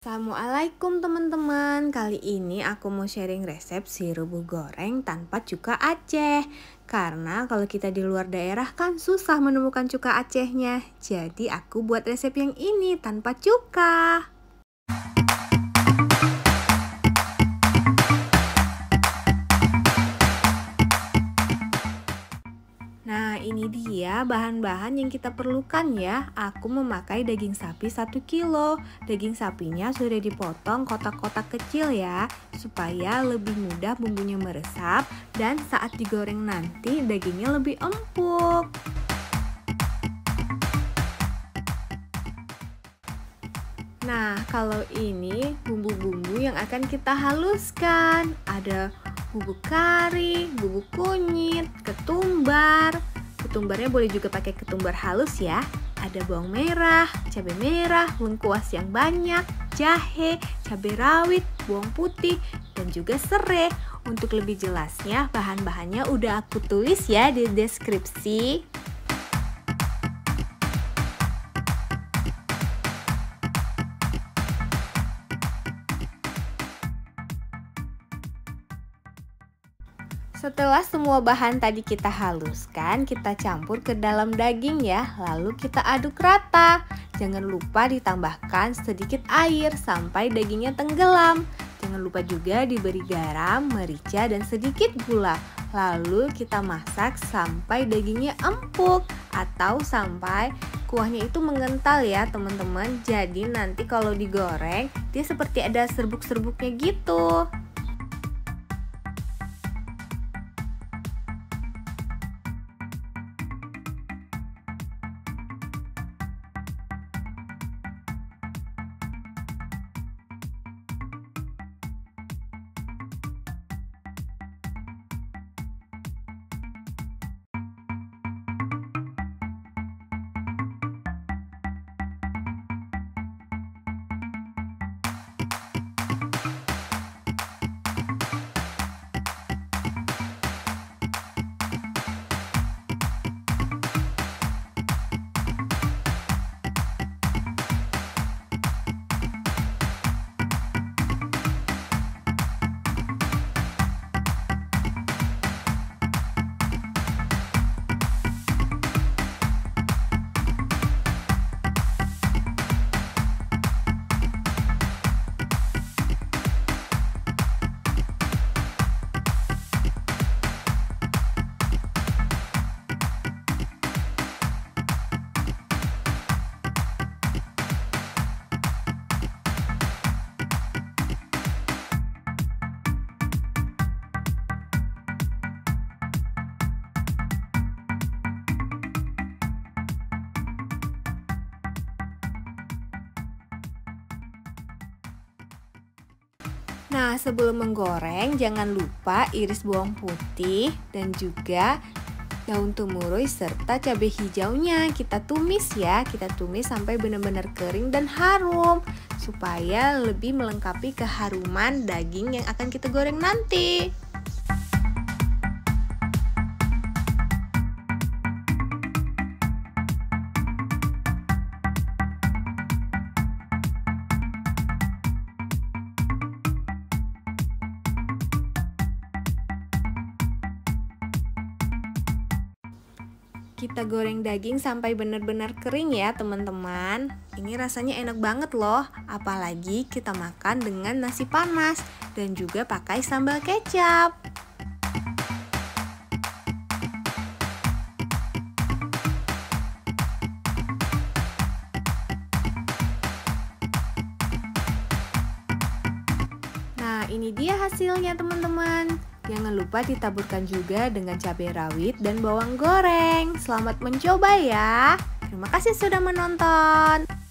Assalamualaikum teman-teman. Kali ini aku mau sharing resep si rebus goreng tanpa cuka Aceh. Karena kalau kita di luar daerah kan susah menemukan cuka Acehnya. Jadi aku buat resep yang ini tanpa cuka. Nah, ini dia bahan-bahan yang kita perlukan ya. Aku memakai daging sapi 1 kilo. Daging sapinya sudah dipotong kotak-kotak kecil ya, supaya lebih mudah bumbunya meresap dan saat digoreng nanti dagingnya lebih empuk. Nah, kalau ini bumbu-bumbu yang akan kita haluskan. Ada bubuk kari, bubuk kunyit, ketumbar. Ketumbarnya boleh juga pakai ketumbar halus ya. Ada bawang merah, cabai merah, lengkuas yang banyak, jahe, cabai rawit, bawang putih, dan juga serai. Untuk lebih jelasnya, bahan-bahannya udah aku tulis ya di deskripsi. Setelah semua bahan tadi kita haluskan, kita campur ke dalam daging ya, lalu kita aduk rata. Jangan lupa ditambahkan sedikit air sampai dagingnya tenggelam. Jangan lupa juga diberi garam, merica, dan sedikit gula. Lalu kita masak sampai dagingnya empuk atau sampai kuahnya itu mengental ya teman-teman. Jadi nanti kalau digoreng, dia seperti ada serbuk-serbuknya gitu. Nah, sebelum menggoreng jangan lupa iris bawang putih dan juga daun temurui serta cabai hijaunya. Kita tumis ya, kita tumis sampai benar-benar kering dan harum supaya lebih melengkapi keharuman daging yang akan kita goreng nanti. Kita goreng daging sampai benar-benar kering ya teman-teman. Ini rasanya enak banget loh, apalagi kita makan dengan nasi panas dan juga pakai sambal kecap. Nah, ini dia hasilnya teman-teman. Jangan lupa ditaburkan juga dengan cabai rawit dan bawang goreng. Selamat mencoba ya. Terima kasih sudah menonton.